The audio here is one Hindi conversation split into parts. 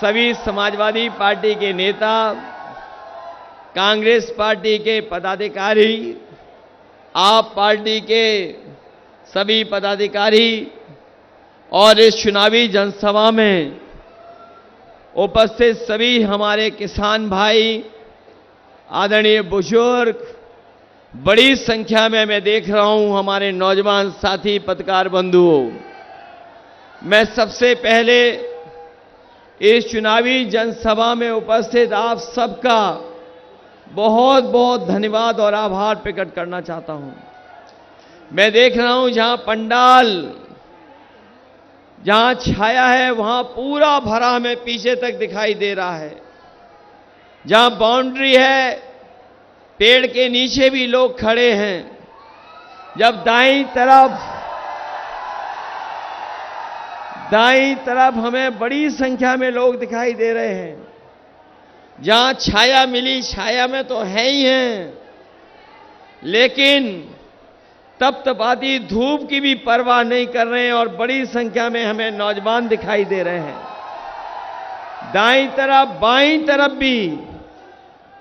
सभी समाजवादी पार्टी के नेता, कांग्रेस पार्टी के पदाधिकारी, आप पार्टी के सभी पदाधिकारी और इस चुनावी जनसभा में उपस्थित सभी हमारे किसान भाई, आदरणीय बुजुर्ग, बड़ी संख्या में मैं देख रहा हूं हमारे नौजवान साथी पत्रकार बंधुओं। मैं सबसे पहले इस चुनावी जनसभा में उपस्थित आप सबका बहुत बहुत धन्यवाद और आभार प्रकट करना चाहता हूं। मैं देख रहा हूं जहां पंडाल, जहां छाया है वहां पूरा भरा हमें पीछे तक दिखाई दे रहा है। जहां बाउंड्री है, पेड़ के नीचे भी लोग खड़े हैं। जब दाईं तरफ हमें बड़ी संख्या में लोग दिखाई दे रहे हैं। जहां छाया मिली, छाया में तो है ही हैं, लेकिन तपतपाती धूप की भी परवाह नहीं कर रहे हैं और बड़ी संख्या में हमें नौजवान दिखाई दे रहे हैं। दाईं तरफ, बाईं तरफ भी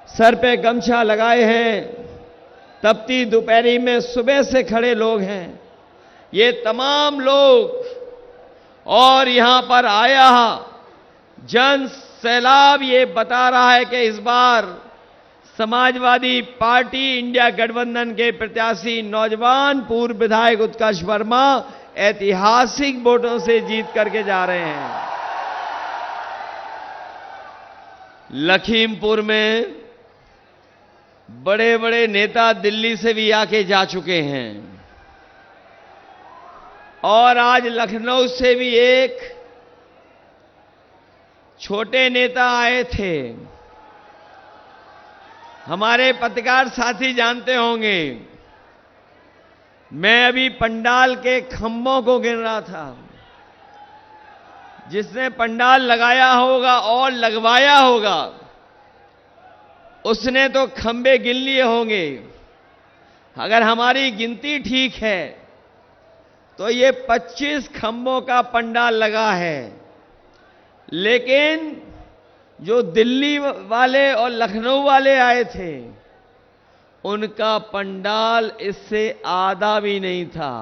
सर पे गमछा लगाए हैं, तपती दोपहरी में सुबह से खड़े लोग हैं। ये तमाम लोग और यहां पर आया जन सैलाब ये बता रहा है कि इस बार समाजवादी पार्टी इंडिया गठबंधन के प्रत्याशी नौजवान पूर्व विधायक उत्कर्ष वर्मा ऐतिहासिक वोटों से जीत करके जा रहे हैं। लखीमपुर में बड़े बड़े नेता दिल्ली से भी आके जा चुके हैं और आज लखनऊ से भी एक छोटे नेता आए थे। हमारे पत्रकार साथी जानते होंगे, मैं अभी पंडाल के खंभों को गिन रहा था। जिसने पंडाल लगाया होगा और लगवाया होगा उसने तो खंभे गिन लिए होंगे। अगर हमारी गिनती ठीक है तो ये 25 खंभों का पंडाल लगा है, लेकिन जो दिल्ली वाले और लखनऊ वाले आए थे उनका पंडाल इससे आधा भी नहीं था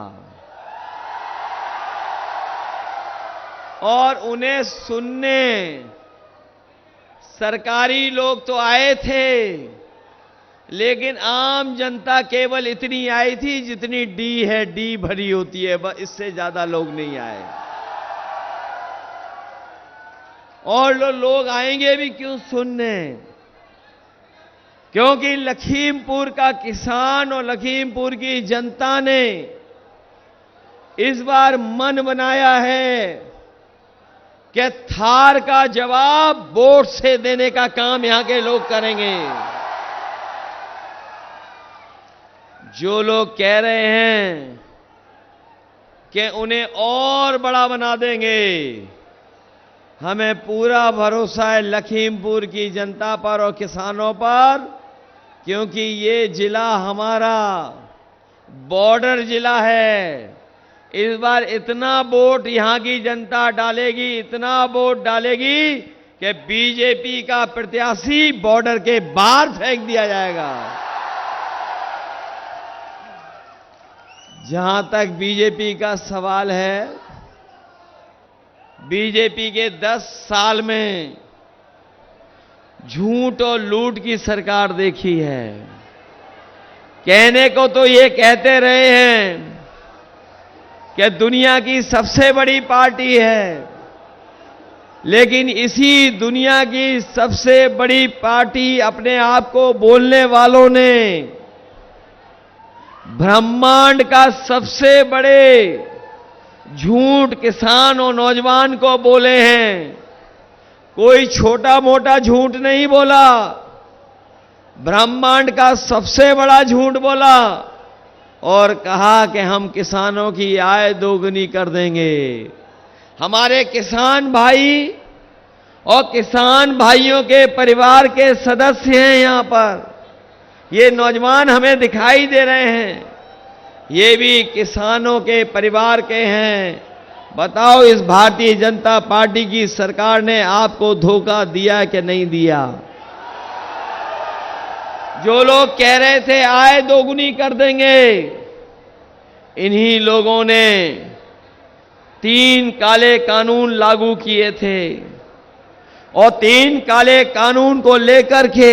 और उन्हें सुनने सरकारी लोग तो आए थे, लेकिन आम जनता केवल इतनी आई थी जितनी डी है, डी भरी होती है, बस इससे ज्यादा लोग नहीं आए। और लोग आएंगे भी क्यों सुनने? क्योंकि लखीमपुर का किसान और लखीमपुर की जनता ने इस बार मन बनाया है कि थार का जवाब वोट से देने का काम यहां के लोग करेंगे। जो लोग कह रहे हैं कि उन्हें और बड़ा बना देंगे, हमें पूरा भरोसा है लखीमपुर की जनता पर और किसानों पर, क्योंकि ये जिला हमारा बॉर्डर जिला है। इस बार इतना वोट यहां की जनता डालेगी, इतना वोट डालेगी कि बीजेपी का प्रत्याशी बॉर्डर के बाहर फेंक दिया जाएगा। जहां तक बीजेपी का सवाल है, बीजेपी के 10 साल में झूठ और लूट की सरकार देखी है। कहने को तो ये कहते रहे हैं कि दुनिया की सबसे बड़ी पार्टी है, लेकिन इसी दुनिया की सबसे बड़ी पार्टी अपने आप को बोलने वालों ने ब्रह्मांड का सबसे बड़े झूठ किसान और नौजवान को बोले हैं। कोई छोटा मोटा झूठ नहीं बोला, ब्रह्मांड का सबसे बड़ा झूठ बोला और कहा कि हम किसानों की आय दोगुनी कर देंगे। हमारे किसान भाई और किसान भाइयों के परिवार के सदस्य हैं यहां पर, ये नौजवान हमें दिखाई दे रहे हैं, ये भी किसानों के परिवार के हैं। बताओ, इस भारतीय जनता पार्टी की सरकार ने आपको धोखा दिया कि नहीं दिया? जो लोग कह रहे थे आय दोगुनी कर देंगे, इन्हीं लोगों ने 3 काले कानून लागू किए थे और 3 काले कानून को लेकर के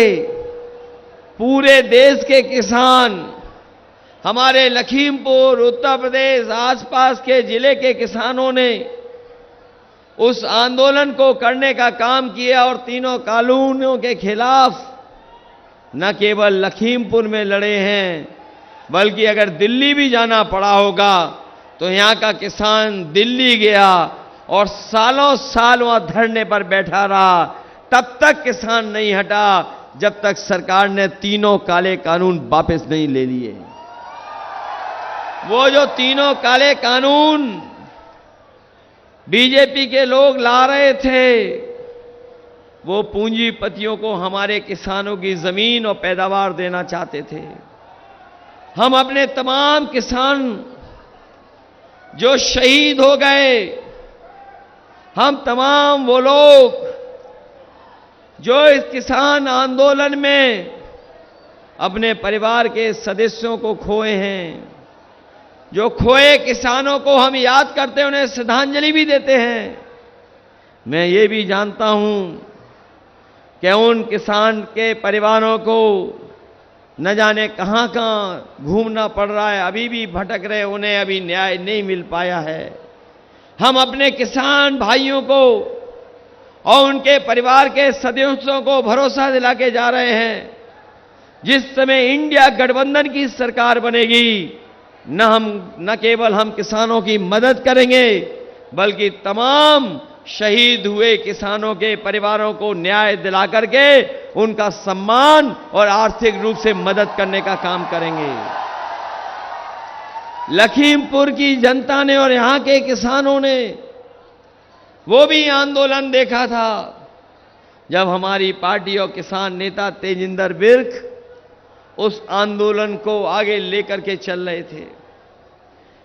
पूरे देश के किसान, हमारे लखीमपुर, उत्तर प्रदेश, आसपास के जिले के किसानों ने उस आंदोलन को करने का काम किया और तीनों कानूनों के खिलाफ न केवल लखीमपुर में लड़े हैं, बल्कि अगर दिल्ली भी जाना पड़ा होगा तो यहां का किसान दिल्ली गया और सालों साल वहां धरने पर बैठा रहा। तब तक किसान नहीं हटा जब तक सरकार ने तीनों काले कानून वापस नहीं ले लिए। वो जो तीनों काले कानून बीजेपी के लोग ला रहे थे, वो पूंजीपतियों को हमारे किसानों की जमीन और पैदावार देना चाहते थे। हम अपने तमाम किसान जो शहीद हो गए, हम तमाम वो लोग जो इस किसान आंदोलन में अपने परिवार के सदस्यों को खोए हैं, जो खोए किसानों को हम याद करते हैं, उन्हें श्रद्धांजलि भी देते हैं। मैं ये भी जानता हूं कि उन किसान के परिवारों को न जाने कहां कहां घूमना पड़ रहा है, अभी भी भटक रहे, उन्हें अभी न्याय नहीं मिल पाया है। हम अपने किसान भाइयों को और उनके परिवार के सदस्यों को भरोसा दिला के जा रहे हैं, जिस समय इंडिया गठबंधन की सरकार बनेगी, न केवल हम किसानों की मदद करेंगे, बल्कि तमाम शहीद हुए किसानों के परिवारों को न्याय दिला करके उनका सम्मान और आर्थिक रूप से मदद करने का काम करेंगे। लखीमपुर की जनता ने और यहां के किसानों ने वो भी आंदोलन देखा था जब हमारी पार्टी और किसान नेता तेजिंदर विर्क उस आंदोलन को आगे लेकर के चल रहे थे।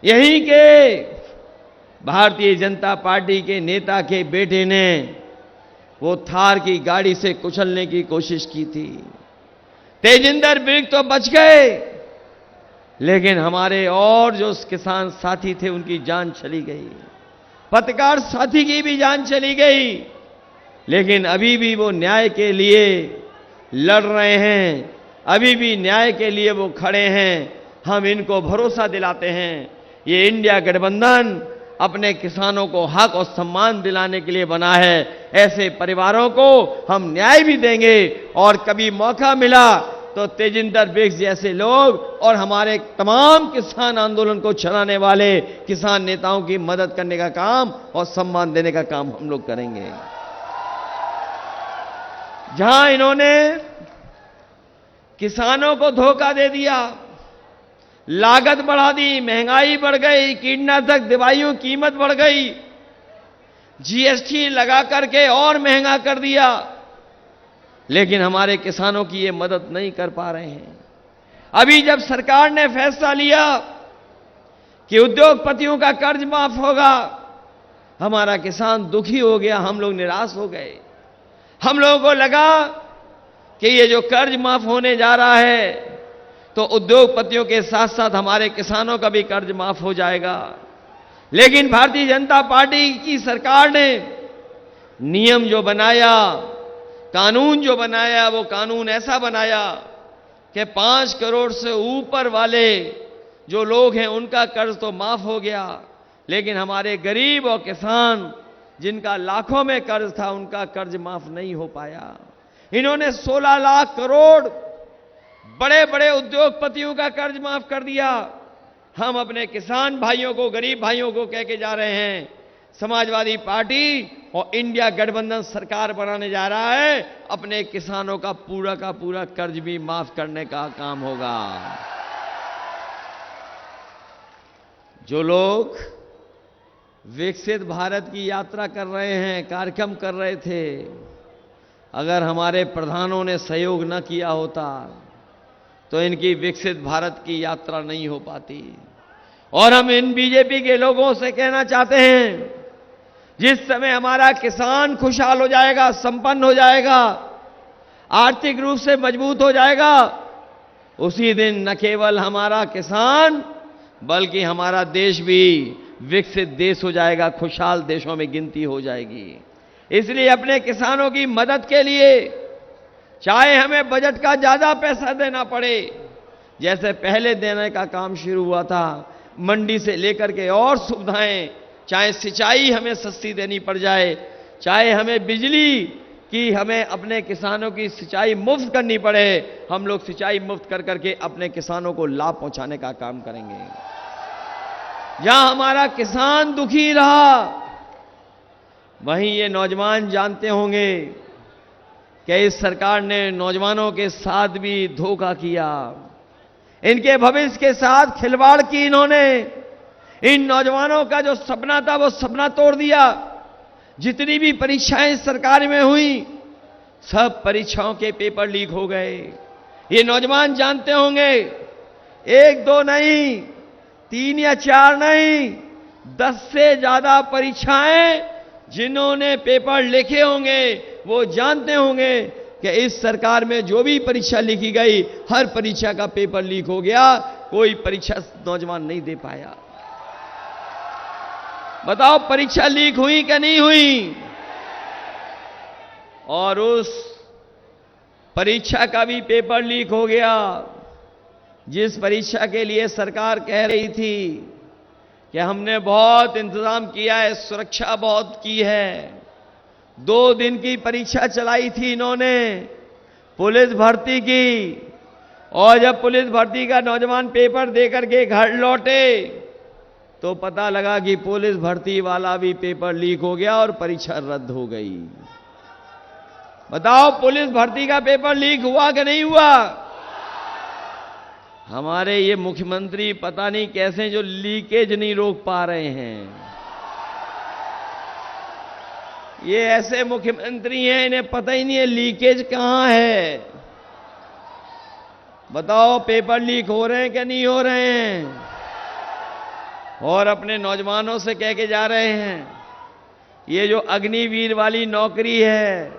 यहीं के भारतीय जनता पार्टी के नेता के बेटे ने वो थार की गाड़ी से कुचलने की कोशिश की थी। तेजिंदर विर्क तो बच गए, लेकिन हमारे और जो किसान साथी थे उनकी जान चली गई। पत्रकार साथी की भी जान चली गई, लेकिन अभी भी वो न्याय के लिए लड़ रहे हैं, अभी भी न्याय के लिए वो खड़े हैं। हम इनको भरोसा दिलाते हैं, ये इंडिया गठबंधन अपने किसानों को हक और सम्मान दिलाने के लिए बना है। ऐसे परिवारों को हम न्याय भी देंगे और कभी मौका मिला तो तेजिंदर विर्क जैसे लोग और हमारे तमाम किसान आंदोलन को चलाने वाले किसान नेताओं की मदद करने का काम और सम्मान देने का काम हम लोग करेंगे। जहां इन्होंने किसानों को धोखा दे दिया, लागत बढ़ा दी, महंगाई बढ़ गई, कीटनाशक दवाइयों की कीमत बढ़ गई, जीएसटी लगा करके और महंगा कर दिया, लेकिन हमारे किसानों की ये मदद नहीं कर पा रहे हैं। अभी जब सरकार ने फैसला लिया कि उद्योगपतियों का कर्ज माफ होगा, हमारा किसान दुखी हो गया, हम लोग निराश हो गए। हम लोगों को लगा कि ये जो कर्ज माफ होने जा रहा है तो उद्योगपतियों के साथ साथ हमारे किसानों का भी कर्ज माफ हो जाएगा। लेकिन भारतीय जनता पार्टी की सरकार ने नियम जो बनाया, कानून जो बनाया, वो कानून ऐसा बनाया कि 5 करोड़ से ऊपर वाले जो लोग हैं उनका कर्ज तो माफ हो गया, लेकिन हमारे गरीब और किसान जिनका लाखों में कर्ज था उनका कर्ज माफ नहीं हो पाया। इन्होंने 16 लाख करोड़ बड़े बड़े उद्योगपतियों का कर्ज माफ कर दिया। हम अपने किसान भाइयों को, गरीब भाइयों को कह के जा रहे हैं, समाजवादी पार्टी और इंडिया गठबंधन सरकार बनाने जा रहा है, अपने किसानों का पूरा कर्ज भी माफ करने का काम होगा। जो लोग विकसित भारत की यात्रा कर रहे हैं, कार्यक्रम कर रहे थे, अगर हमारे प्रधानों ने सहयोग न किया होता तो इनकी विकसित भारत की यात्रा नहीं हो पाती। और हम इन बीजेपी के लोगों से कहना चाहते हैं, जिस समय हमारा किसान खुशहाल हो जाएगा, संपन्न हो जाएगा, आर्थिक रूप से मजबूत हो जाएगा, उसी दिन न केवल हमारा किसान बल्कि हमारा देश भी विकसित देश हो जाएगा, खुशहाल देशों में गिनती हो जाएगी। इसलिए अपने किसानों की मदद के लिए चाहे हमें बजट का ज्यादा पैसा देना पड़े, जैसे पहले देने का काम शुरू हुआ था, मंडी से लेकर के और सुविधाएं, चाहे सिंचाई हमें सस्ती देनी पड़ जाए, चाहे हमें बिजली की, हमें अपने किसानों की सिंचाई मुफ्त करनी पड़े, हम लोग सिंचाई मुफ्त कर करके अपने किसानों को लाभ पहुंचाने का काम करेंगे। जहां हमारा किसान दुखी रहा, वहीं ये नौजवान जानते होंगे कि इस सरकार ने नौजवानों के साथ भी धोखा किया, इनके भविष्य के साथ खिलवाड़ की इन्होंने। इन नौजवानों का जो सपना था वो सपना तोड़ दिया। जितनी भी परीक्षाएं सरकार में हुई, सब परीक्षाओं के पेपर लीक हो गए। ये नौजवान जानते होंगे, 1 2 नहीं, 3 या 4 नहीं, 10 से ज्यादा परीक्षाएं जिन्होंने पेपर लिखे होंगे वो जानते होंगे कि इस सरकार में जो भी परीक्षा लिखी गई, हर परीक्षा का पेपर लीक हो गया, कोई परीक्षा नौजवान नहीं दे पाया। बताओ परीक्षा लीक हुई कि नहीं हुई? और उस परीक्षा का भी पेपर लीक हो गया, जिस परीक्षा के लिए सरकार कह रही थी कि हमने बहुत इंतजाम किया है, सुरक्षा बहुत की है। 2 दिन की परीक्षा चलाई थी इन्होंने, पुलिस भर्ती की, और जब पुलिस भर्ती का नौजवान पेपर देकर के घर लौटे तो पता लगा कि पुलिस भर्ती वाला भी पेपर लीक हो गया और परीक्षा रद्द हो गई। बताओ पुलिस भर्ती का पेपर लीक हुआ कि नहीं हुआ? हमारे ये मुख्यमंत्री पता नहीं कैसे जो लीकेज नहीं रोक पा रहे हैं। ये ऐसे मुख्यमंत्री हैं, इन्हें पता ही नहीं है लीकेज कहां है। बताओ पेपर लीक हो रहे हैं कि नहीं हो रहे हैं? और अपने नौजवानों से कह के जा रहे हैं, ये जो अग्निवीर वाली नौकरी है,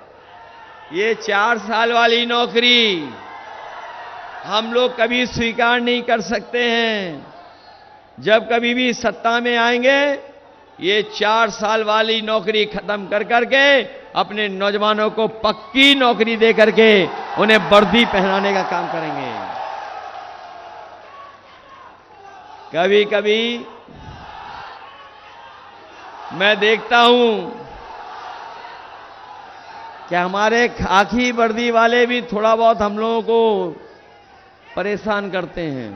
ये 4 साल वाली नौकरी हम लोग कभी स्वीकार नहीं कर सकते हैं। जब कभी भी सत्ता में आएंगे, ये 4 साल वाली नौकरी खत्म कर करके अपने नौजवानों को पक्की नौकरी दे करके उन्हें वर्दी पहनाने का काम करेंगे। कभी कभी मैं देखता हूं कि हमारे खाकी वर्दी वाले भी थोड़ा बहुत हम लोगों को परेशान करते हैं।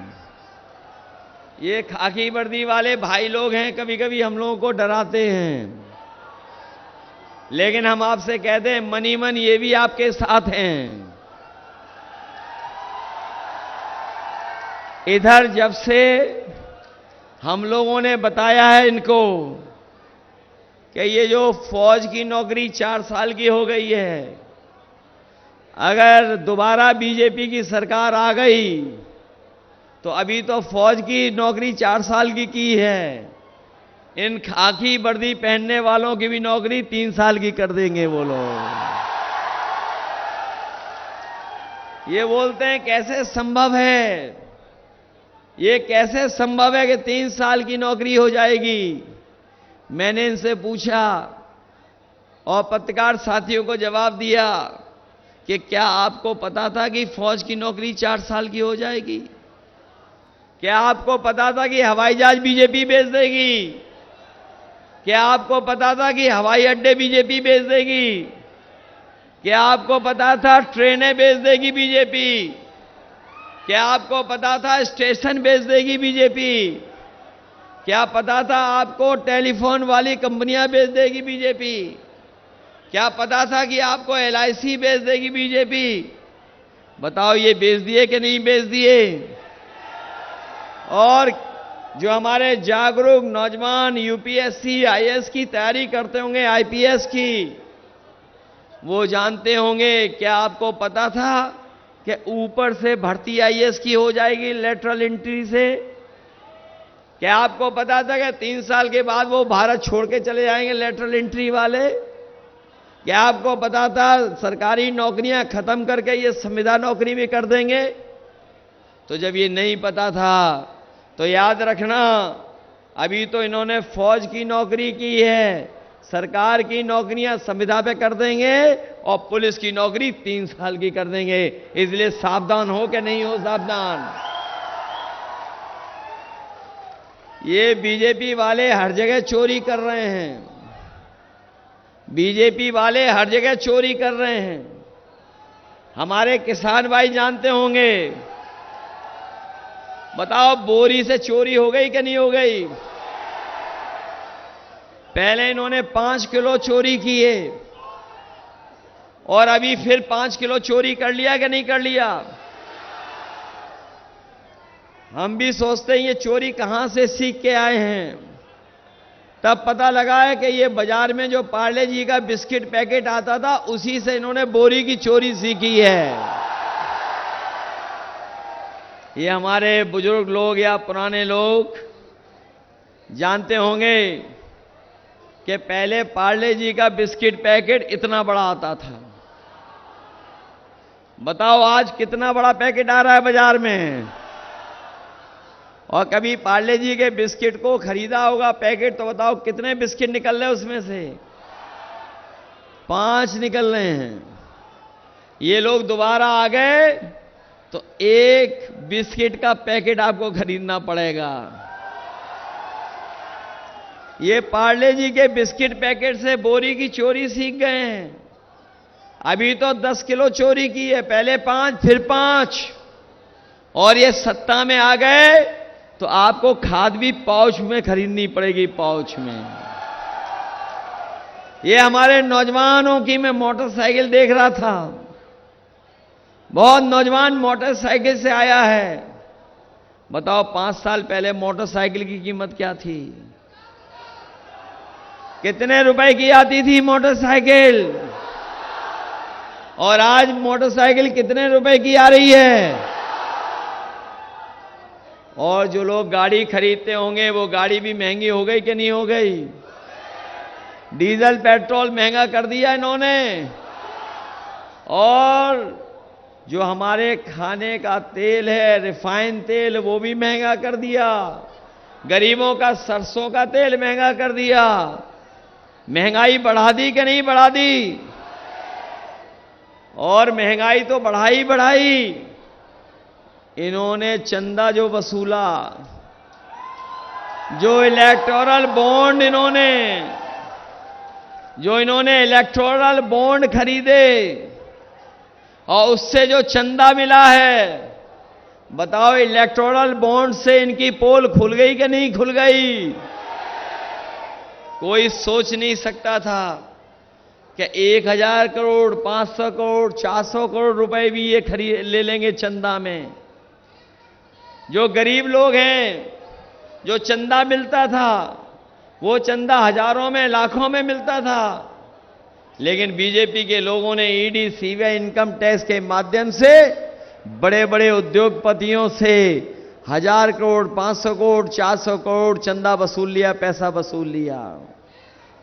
ये खाकी वर्दी वाले भाई लोग हैं, कभी कभी हम लोगों को डराते हैं, लेकिन हम आपसे कहते हैं मनी मन ये भी आपके साथ हैं। इधर जब से हम लोगों ने बताया है इनको कि ये जो फौज की नौकरी 4 साल की हो गई है, अगर दोबारा बीजेपी की सरकार आ गई तो अभी तो फौज की नौकरी 4 साल की है, इन खाकी वर्दी पहनने वालों की भी नौकरी 3 साल की कर देंगे वो लोग। ये बोलते हैं कैसे संभव है, ये कैसे संभव है कि 3 साल की नौकरी हो जाएगी। मैंने इनसे पूछा और पत्रकार साथियों को जवाब दिया कि क्या आपको पता था कि फौज की नौकरी 4 साल की हो जाएगी? क्या आपको पता था कि हवाई जहाज बीजेपी बेच देगी? क्या आपको पता था कि हवाई अड्डे बीजेपी बेच देगी? क्या आपको पता था ट्रेनें बेच देगी बीजेपी? क्या आपको पता था स्टेशन बेच देगी बीजेपी? क्या पता था आपको टेलीफोन वाली कंपनियां बेच देगी बीजेपी? क्या पता था कि आपको LIC बेच देगी बीजेपी? बताओ ये बेच दिए कि नहीं बेच दिए? और जो हमारे जागरूक नौजवान UPSC IAS की तैयारी करते होंगे, IPS की, वो जानते होंगे, क्या आपको पता था कि ऊपर से भर्ती IAS की हो जाएगी लेटरल एंट्री से? क्या आपको पता था कि 3 साल के बाद वो भारत छोड़ के चले जाएंगे लेटरल एंट्री वाले? क्या आपको पता था सरकारी नौकरियां खत्म करके ये संविदा नौकरी भी कर देंगे? तो जब ये नहीं पता था तो याद रखना, अभी तो इन्होंने फौज की नौकरी की है, सरकार की नौकरियां संविदा पे कर देंगे और पुलिस की नौकरी 3 साल की कर देंगे। इसलिए सावधान हो कि नहीं हो सावधान? ये बीजेपी वाले हर जगह चोरी कर रहे हैं, बीजेपी वाले हर जगह चोरी कर रहे हैं। हमारे किसान भाई जानते होंगे, बताओ बोरी से चोरी हो गई कि नहीं हो गई? पहले इन्होंने 5 किलो चोरी किए और अभी फिर 5 किलो चोरी कर लिया कि नहीं कर लिया? हम भी सोचते हैं ये चोरी कहां से सीख के आए हैं। तब पता लगा है कि ये बाजार में जो पार्ले जी का बिस्किट पैकेट आता था उसी से इन्होंने बोरी की चोरी सीखी है। ये हमारे बुजुर्ग लोग या पुराने लोग जानते होंगे कि पहले पार्ले जी का बिस्किट पैकेट इतना बड़ा आता था। बताओ आज कितना बड़ा पैकेट आ रहा है बाजार में? और कभी पार्ले जी के बिस्किट को खरीदा होगा पैकेट, तो बताओ कितने बिस्किट निकल रहे हैं उसमें से? 5 निकल रहे हैं। ये लोग दोबारा आ गए तो 1 बिस्किट का पैकेट आपको खरीदना पड़ेगा। ये पार्ले जी के बिस्किट पैकेट से बोरी की चोरी सीख गए हैं। अभी तो 10 किलो चोरी की है, पहले 5 फिर 5, और ये सत्ता में आ गए तो आपको खाद भी पाउच में खरीदनी पड़ेगी, पाउच में। ये हमारे नौजवानों की मैं मोटरसाइकिल देख रहा था, बहुत नौजवान मोटरसाइकिल से आया है। बताओ 5 साल पहले मोटरसाइकिल की कीमत क्या थी? कितने रुपए की आती थी मोटरसाइकिल? और आज मोटरसाइकिल कितने रुपए की आ रही है? और जो लोग गाड़ी खरीदते होंगे वो गाड़ी भी महंगी हो गई कि नहीं हो गई? डीजल पेट्रोल महंगा कर दिया इन्होंने, और जो हमारे खाने का तेल है रिफाइंड तेल वो भी महंगा कर दिया। गरीबों का सरसों का तेल महंगा कर दिया। महंगाई बढ़ा दी कि नहीं बढ़ा दी? और महंगाई तो बढ़ाई। इन्होंने चंदा जो वसूला, जो इलेक्टोरल बॉन्ड इन्होंने इलेक्टोरल बॉन्ड खरीदे और उससे जो चंदा मिला है, बताओ इलेक्टोरल बॉन्ड से इनकी पोल खुल गई कि नहीं खुल गई? कोई सोच नहीं सकता था कि 1000 करोड़, 500 करोड़, 400 करोड़ रुपए भी ये खरीद ले लेंगे चंदा में। जो गरीब लोग हैं, जो चंदा मिलता था वो चंदा हजारों में, लाखों में मिलता था, लेकिन बीजेपी के लोगों ने ईडी, सीबीआई, इनकम टैक्स के माध्यम से बड़े बड़े उद्योगपतियों से 1000 करोड़, 500 करोड़, 400 करोड़ चंदा वसूल लिया, पैसा वसूल लिया।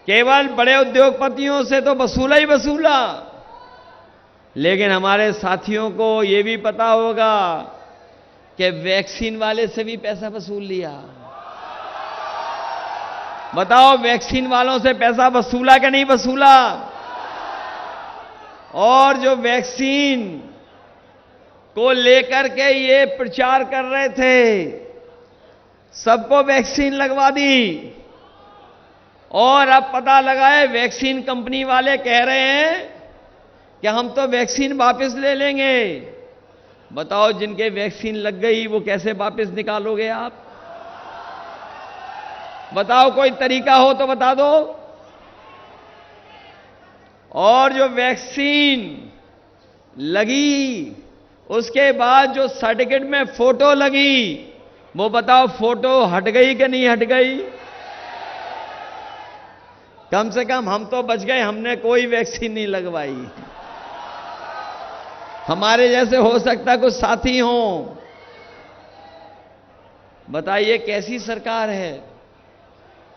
केवल बड़े उद्योगपतियों से तो वसूला ही वसूला, लेकिन हमारे साथियों को यह भी पता होगा कि वैक्सीन वाले से भी पैसा वसूल लिया। बताओ वैक्सीन वालों से पैसा वसूला कि नहीं वसूला? और जो वैक्सीन को लेकर के ये प्रचार कर रहे थे, सबको वैक्सीन लगवा दी, और अब पता लगा है वैक्सीन कंपनी वाले कह रहे हैं कि हम तो वैक्सीन वापस ले लेंगे। बताओ जिनके वैक्सीन लग गई वो कैसे वापस निकालोगे आप? बताओ कोई तरीका हो तो बता दो। और जो वैक्सीन लगी उसके बाद जो सर्टिफिकेट में फोटो लगी, वो बताओ फोटो हट गई कि नहीं हट गई? कम से कम हम तो बच गए, हमने कोई वैक्सीन नहीं लगवाई। हमारे जैसे हो सकता कुछ साथी हों। बताइए कैसी सरकार है?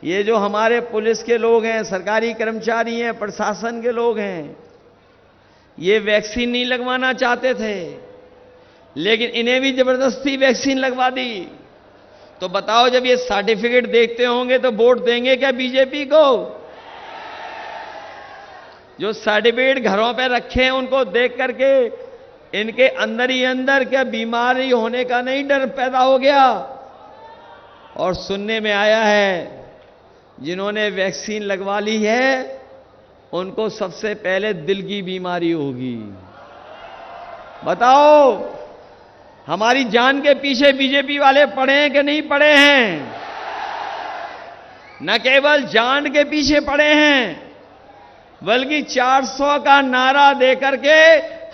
ये जो हमारे पुलिस के लोग हैं, सरकारी कर्मचारी हैं, प्रशासन के लोग हैं, ये वैक्सीन नहीं लगवाना चाहते थे, लेकिन इन्हें भी जबरदस्ती वैक्सीन लगवा दी। तो बताओ, जब ये सर्टिफिकेट देखते होंगे तो वोट देंगे क्या बीजेपी को? जो सर्टिफिकेट घरों पे रखे हैं उनको देख करके इनके अंदर ही अंदर क्या बीमारी होने का नहीं डर पैदा हो गया? और सुनने में आया है जिन्होंने वैक्सीन लगवा ली है उनको सबसे पहले दिल की बीमारी होगी। बताओ, हमारी जान के पीछे बीजेपी वाले पड़े हैं कि नहीं पड़े हैं? न केवल जान के पीछे पड़े हैं, बल्कि 400 का नारा देकर के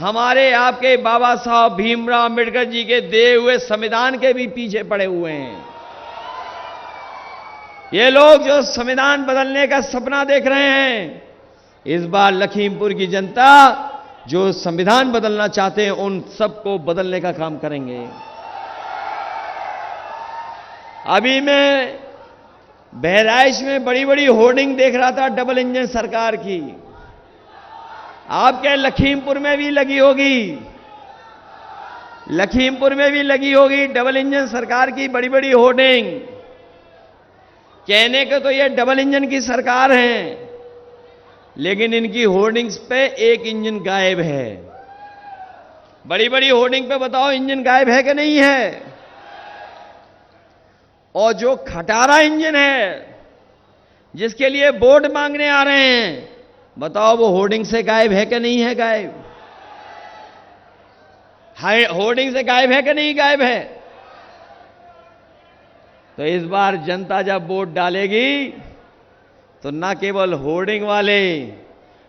हमारे आपके बाबा साहब भीमराव अम्बेडकर जी के दिए हुए संविधान के भी पीछे पड़े हुए हैं। ये लोग जो संविधान बदलने का सपना देख रहे हैं, इस बार लखीमपुर की जनता जो संविधान बदलना चाहते हैं उन सबको बदलने का काम करेंगे। अभी मैं बहराइच में बड़ी बड़ी होर्डिंग देख रहा था डबल इंजन सरकार की। आपके लखीमपुर में भी लगी होगी, लखीमपुर में भी लगी होगी डबल इंजन सरकार की बड़ी बड़ी होर्डिंग। कहने को तो ये डबल इंजन की सरकार है, लेकिन इनकी होर्डिंग्स पे एक इंजन गायब है। बड़ी बड़ी होर्डिंग पे बताओ इंजन गायब है कि नहीं है? और जो खटारा इंजन है जिसके लिए वोट मांगने आ रहे हैं, बताओ वो होर्डिंग से गायब है कि नहीं है गायब? हाय, होर्डिंग से गायब है कि नहीं गायब है? तो इस बार जनता जब वोट डालेगी तो न केवल होर्डिंग वाले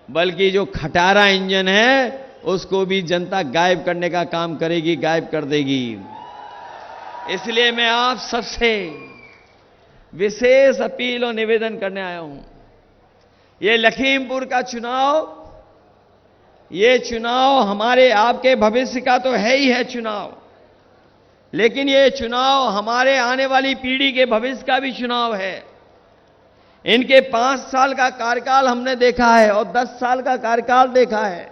बल्कि जो खटारा इंजन है उसको भी जनता गायब करने का काम करेगी, गायब कर देगी। इसलिए मैं आप सबसे विशेष अपील और निवेदन करने आया हूं। ये लखीमपुर का चुनाव, ये चुनाव हमारे आपके भविष्य का तो है ही है चुनाव, लेकिन ये चुनाव हमारे आने वाली पीढ़ी के भविष्य का भी चुनाव है। इनके 5 साल का कार्यकाल हमने देखा है और 10 साल का कार्यकाल देखा है।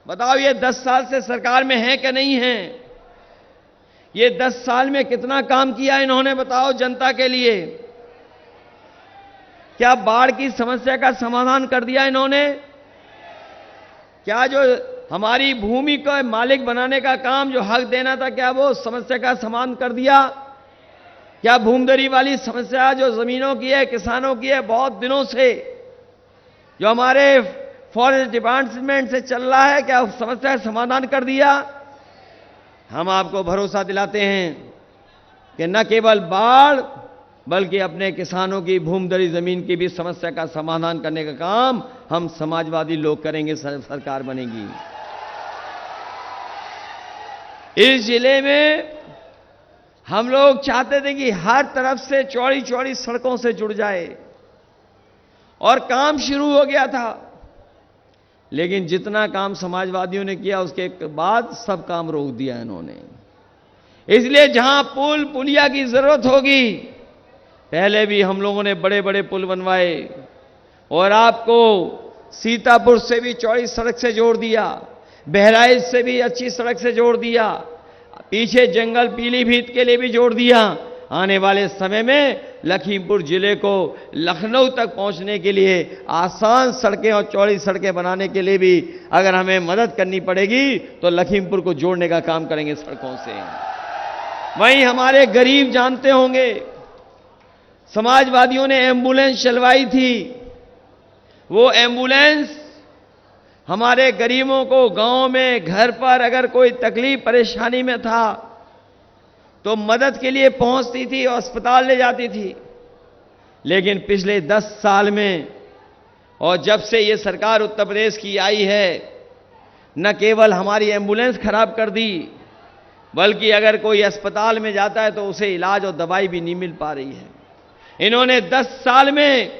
बताओ ये 10 साल से सरकार में है कि नहीं है? ये 10 साल में कितना काम किया इन्होंने, बताओ जनता के लिए? क्या बाढ़ की समस्या का समाधान कर दिया इन्होंने? क्या जो हमारी भूमि को मालिक बनाने का काम, जो हक देना था, क्या वो समस्या का समाधान कर दिया? क्या भूमदरी वाली समस्या जो जमीनों की है, किसानों की है, बहुत दिनों से जो हमारे फॉरेस्ट डिपार्टमेंट से चल रहा है, क्या उस समस्या का समाधान कर दिया? हम आपको भरोसा दिलाते हैं कि न केवल बाढ़ बल्कि अपने किसानों की भूमदरी जमीन की भी समस्या का समाधान करने का काम हम समाजवादी लोग करेंगे, सरकार बनेगी। इस जिले में हम लोग चाहते थे कि हर तरफ से चौड़ी चौड़ी सड़कों से जुड़ जाए और काम शुरू हो गया था, लेकिन जितना काम समाजवादियों ने किया उसके बाद सब काम रोक दिया इन्होंने। इसलिए जहां पुल पुलिया की जरूरत होगी, पहले भी हम लोगों ने बड़े बड़े पुल बनवाए और आपको सीतापुर से भी चौड़ी सड़क से जोड़ दिया, बहराइच से भी अच्छी सड़क से जोड़ दिया, पीछे जंगल पीलीभीत के लिए भी जोड़ दिया। आने वाले समय में लखीमपुर जिले को लखनऊ तक पहुंचने के लिए आसान सड़कें और चौड़ी सड़कें बनाने के लिए भी अगर हमें मदद करनी पड़ेगी तो लखीमपुर को जोड़ने का काम करेंगे सड़कों से। वहीं हमारे गरीब जानते होंगे, समाजवादियों ने एम्बुलेंस चलवाई थी। वो एम्बुलेंस हमारे गरीबों को गांव में घर पर अगर कोई तकलीफ परेशानी में था तो मदद के लिए पहुंचती थी और अस्पताल ले जाती थी। लेकिन पिछले 10 साल में और जब से ये सरकार उत्तर प्रदेश की आई है, न केवल हमारी एम्बुलेंस खराब कर दी, बल्कि अगर कोई अस्पताल में जाता है तो उसे इलाज और दवाई भी नहीं मिल पा रही है। इन्होंने 10 साल में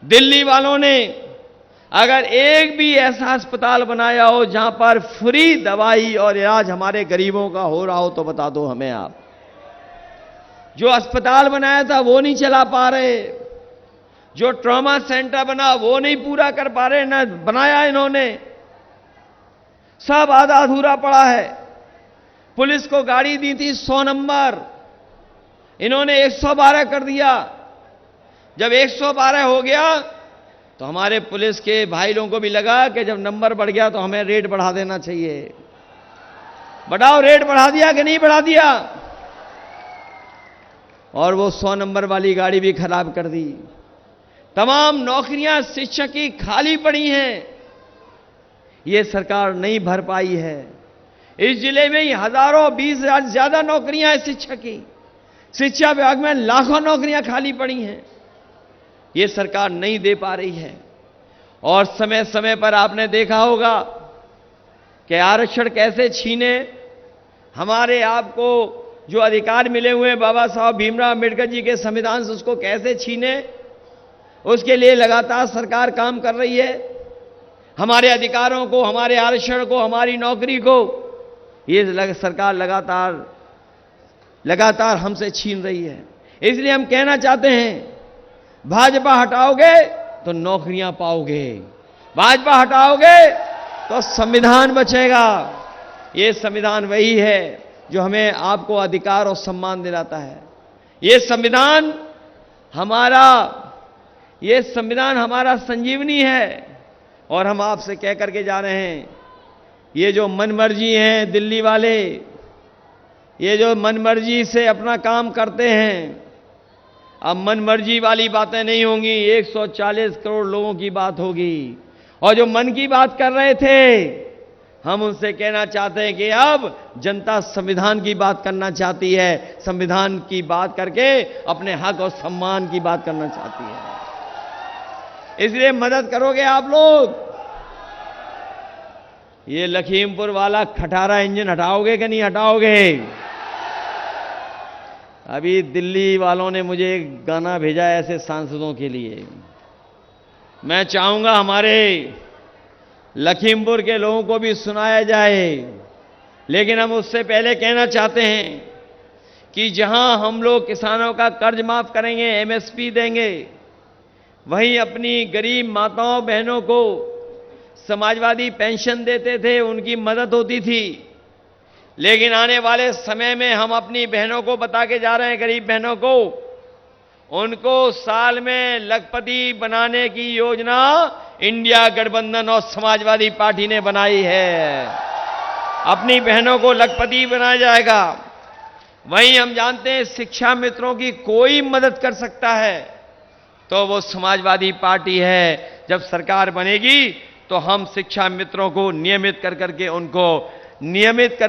दिल्ली वालों ने अगर एक भी ऐसा अस्पताल बनाया हो जहां पर फ्री दवाई और इलाज हमारे गरीबों का हो रहा हो तो बता दो हमें आप। जो अस्पताल बनाया था वो नहीं चला पा रहे, जो ट्रॉमा सेंटर बना वो नहीं पूरा कर पा रहे, ना बनाया इन्होंने, सब आधा अधूरा पड़ा है। पुलिस को गाड़ी दी थी 100 नंबर, इन्होंने 112 कर दिया। जब 112 हो गया तो हमारे पुलिस के भाई लोगों को भी लगा कि जब नंबर बढ़ गया तो हमें रेट बढ़ा देना चाहिए। बढ़ाओ, रेट बढ़ा दिया कि नहीं बढ़ा दिया? और वो 100 नंबर वाली गाड़ी भी खराब कर दी। तमाम नौकरियां शिक्षक की खाली पड़ी हैं, ये सरकार नहीं भर पाई है। इस जिले में ही हजारों 20,000 से ज्यादा नौकरियां हैं शिक्षक की। शिक्षा विभाग में लाखों नौकरियां खाली पड़ी हैं, ये सरकार नहीं दे पा रही है। और समय समय पर आपने देखा होगा कि आरक्षण कैसे छीने, हमारे आपको जो अधिकार मिले हुए हैं बाबा साहब भीमराव अंबेडकर जी के संविधान से, उसको कैसे छीने, उसके लिए लगातार सरकार काम कर रही है। हमारे अधिकारों को, हमारे आरक्षण को, हमारी नौकरी को ये सरकार लगातार हमसे छीन रही है। इसलिए हम कहना चाहते हैं, भाजपा हटाओगे तो नौकरियां पाओगे, भाजपा हटाओगे तो संविधान बचेगा। ये संविधान वही है जो हमें आपको अधिकार और सम्मान दिलाता है। ये संविधान हमारा संजीवनी है। और हम आपसे कह करके जा रहे हैं, ये जो मनमर्जी हैं दिल्ली वाले, ये जो मनमर्जी से अपना काम करते हैं, अब मनमर्जी वाली बातें नहीं होंगी, 140 करोड़ लोगों की बात होगी। और जो मन की बात कर रहे थे, हम उनसे कहना चाहते हैं कि अब जनता संविधान की बात करना चाहती है, संविधान की बात करके अपने हक और सम्मान की बात करना चाहती है। इसलिए मदद करोगे आप लोग? ये लखीमपुर वाला खटारा इंजन हटाओगे कि नहीं हटाओगे? अभी दिल्ली वालों ने मुझे एक गाना भेजा है ऐसे सांसदों के लिए। मैं चाहूंगा हमारे लखीमपुर के लोगों को भी सुनाया जाए, लेकिन हम उससे पहले कहना चाहते हैं कि जहां हम लोग किसानों का कर्ज माफ करेंगे, एमएसपी देंगे, वहीं अपनी गरीब माताओं बहनों को समाजवादी पेंशन देते थे, उनकी मदद होती थी। लेकिन आने वाले समय में हम अपनी बहनों को बता के जा रहे हैं, गरीब बहनों को, उनको साल में लखपति बनाने की योजना इंडिया गठबंधन और समाजवादी पार्टी ने बनाई है। अपनी बहनों को लखपति बनाया जाएगा। वहीं हम जानते हैं शिक्षा मित्रों की कोई मदद कर सकता है तो वो समाजवादी पार्टी है। जब सरकार बनेगी तो हम शिक्षा मित्रों को नियमित कर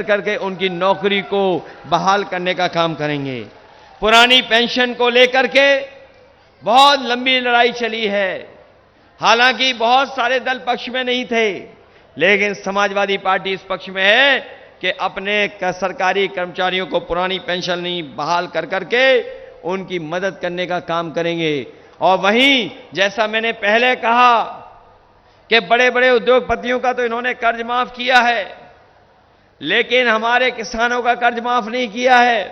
करके उनकी नौकरी को बहाल करने का काम करेंगे। पुरानी पेंशन को लेकर के बहुत लंबी लड़ाई चली है। हालांकि बहुत सारे दल पक्ष में नहीं थे, लेकिन समाजवादी पार्टी इस पक्ष में है कि अपने सरकारी कर्मचारियों को पुरानी पेंशन नहीं बहाल कर करके उनकी मदद करने का काम करेंगे। और वहीं जैसा मैंने पहले कहा कि बड़े बड़े उद्योगपतियों का तो इन्होंने कर्ज माफ किया है, लेकिन हमारे किसानों का कर्ज माफ नहीं किया है।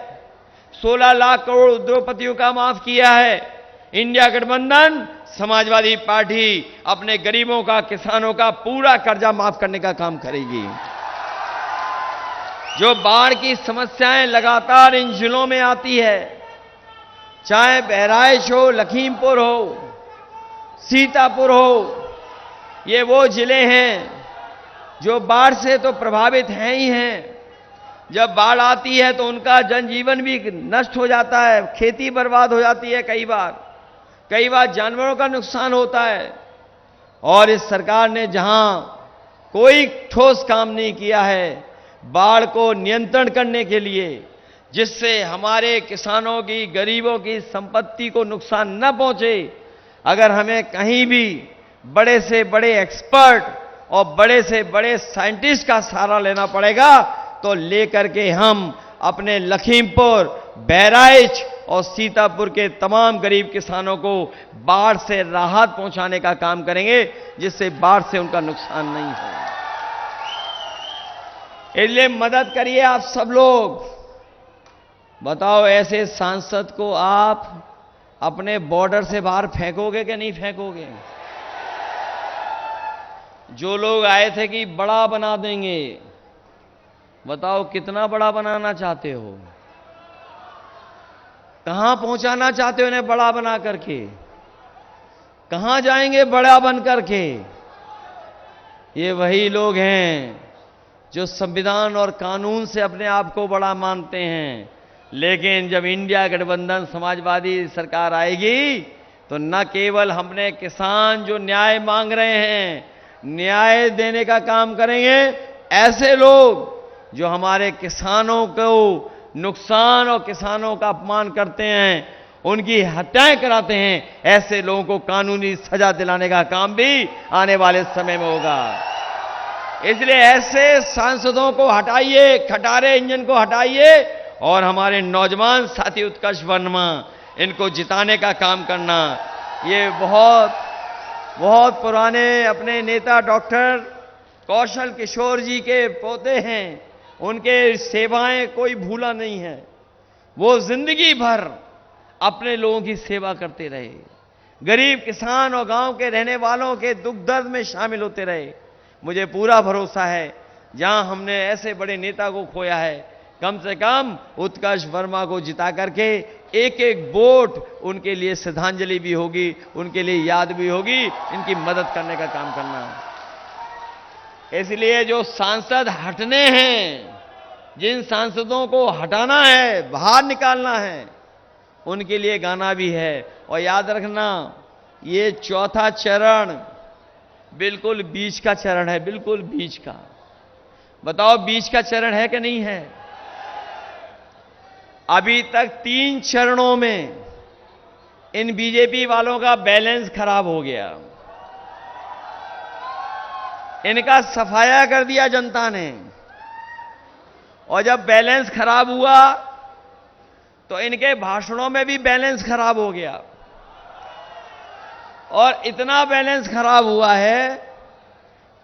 16 लाख करोड़ उद्योगपतियों का माफ किया है। इंडिया गठबंधन समाजवादी पार्टी अपने गरीबों का, किसानों का पूरा कर्जा माफ करने का काम करेगी। जो बाढ़ की समस्याएं लगातार इन जिलों में आती है, चाहे बहराइच हो, लखीमपुर हो, सीतापुर हो, ये वो जिले हैं जो बाढ़ से तो प्रभावित हैं ही हैं। जब बाढ़ आती है तो उनका जनजीवन भी नष्ट हो जाता है, खेती बर्बाद हो जाती है, कई बार जानवरों का नुकसान होता है। और इस सरकार ने जहां कोई ठोस काम नहीं किया है बाढ़ को नियंत्रण करने के लिए, जिससे हमारे किसानों की, गरीबों की संपत्ति को नुकसान न पहुंचे, अगर हमें कहीं भी बड़े से बड़े एक्सपर्ट और बड़े से बड़े साइंटिस्ट का सहारा लेना पड़ेगा तो लेकर के हम अपने लखीमपुर, बहराइच और सीतापुर के तमाम गरीब किसानों को बाढ़ से राहत पहुंचाने का काम करेंगे, जिससे बाढ़ से उनका नुकसान नहीं हो। इसलिए मदद करिए आप सब लोग। बताओ, ऐसे सांसद को आप अपने बॉर्डर से बाहर फेंकोगे कि नहीं फेंकोगे? जो लोग आए थे कि बड़ा बना देंगे, बताओ कितना बड़ा बनाना चाहते हो? कहां पहुंचाना चाहते हो उन्हें बड़ा बना करके? कहां जाएंगे बड़ा बन करके? ये वही लोग हैं जो संविधान और कानून से अपने आप को बड़ा मानते हैं, लेकिन जब इंडिया गठबंधन समाजवादी सरकार आएगी तो न केवल हमने किसान जो न्याय मांग रहे हैं, न्याय देने का काम करेंगे। ऐसे लोग जो हमारे किसानों को नुकसान और किसानों का अपमान करते हैं, उनकी हत्याएं कराते हैं, ऐसे लोगों को कानूनी सजा दिलाने का काम भी आने वाले समय में होगा। इसलिए ऐसे सांसदों को हटाइए, खटारे इंजन को हटाइए और हमारे नौजवान साथी उत्कर्ष वर्मा, इनको जिताने का काम करना। ये बहुत पुराने अपने नेता डॉक्टर कौशल किशोर जी के पोते हैं, उनके सेवाएं कोई भूला नहीं है। वो जिंदगी भर अपने लोगों की सेवा करते रहे, गरीब किसान और गांव के रहने वालों के दुख दर्द में शामिल होते रहे। मुझे पूरा भरोसा है, जहां हमने ऐसे बड़े नेता को खोया है, कम से कम उत्कर्ष वर्मा को जिता करके एक एक वोट उनके लिए श्रद्धांजलि भी होगी, उनके लिए याद भी होगी, इनकी मदद करने का काम करना। इसलिए जो सांसद हटने हैं, जिन सांसदों को हटाना है, बाहर निकालना है, उनके लिए गाना भी है। और याद रखना, ये चौथा चरण बिल्कुल बीच का चरण है, बिल्कुल बीच का। बताओ बीच का चरण है कि नहीं है? अभी तक 3 चरणों में इन बीजेपी वालों का बैलेंस खराब हो गया, इनका सफाया कर दिया जनता ने। और जब बैलेंस खराब हुआ तो इनके भाषणों में भी बैलेंस खराब हो गया, और इतना बैलेंस खराब हुआ है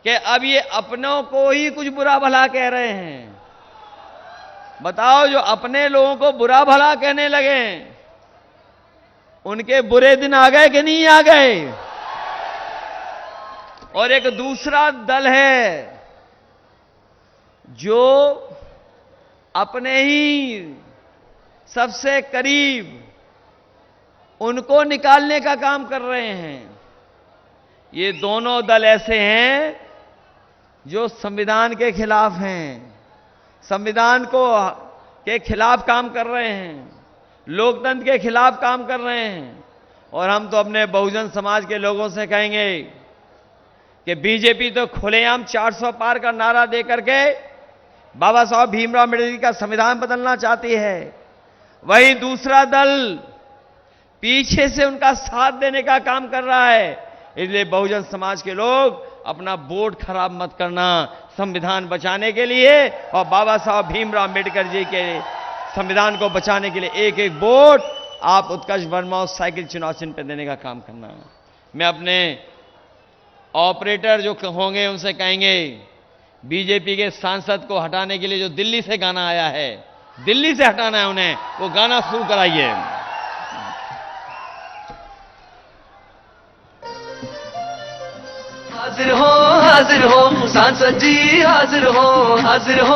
कि अब ये अपनों को ही कुछ बुरा भला कह रहे हैं। बताओ, जो अपने लोगों को बुरा भला कहने लगे, उनके बुरे दिन आ गए कि नहीं आ गए? और एक दूसरा दल है जो अपने ही सबसे करीब उनको निकालने का काम कर रहे हैं। ये दोनों दल ऐसे हैं जो संविधान के खिलाफ हैं, संविधान के खिलाफ काम कर रहे हैं, लोकतंत्र के खिलाफ काम कर रहे हैं। और हम तो अपने बहुजन समाज के लोगों से कहेंगे कि बीजेपी तो खुलेआम 400 पार का नारा दे करके बाबा साहब भीमराव अम्बेडकर का संविधान बदलना चाहती है, वही दूसरा दल पीछे से उनका साथ देने का काम कर रहा है। इसलिए बहुजन समाज के लोग अपना वोट खराब मत करना, संविधान बचाने के लिए और बाबा साहब भीमराव अम्बेडकर जी के संविधान को बचाने के लिए एक एक वोट आप उत्कर्ष वर्मा और साइकिल चुनाव चिन्ह पर देने का काम करना। मैं अपने ऑपरेटर जो होंगे उनसे कहेंगे, बीजेपी के सांसद को हटाने के लिए जो दिल्ली से गाना आया है, दिल्ली से हटाना है उन्हें, वो गाना शुरू कराइए। हाजिर हो सांसद जी, हाजिर हो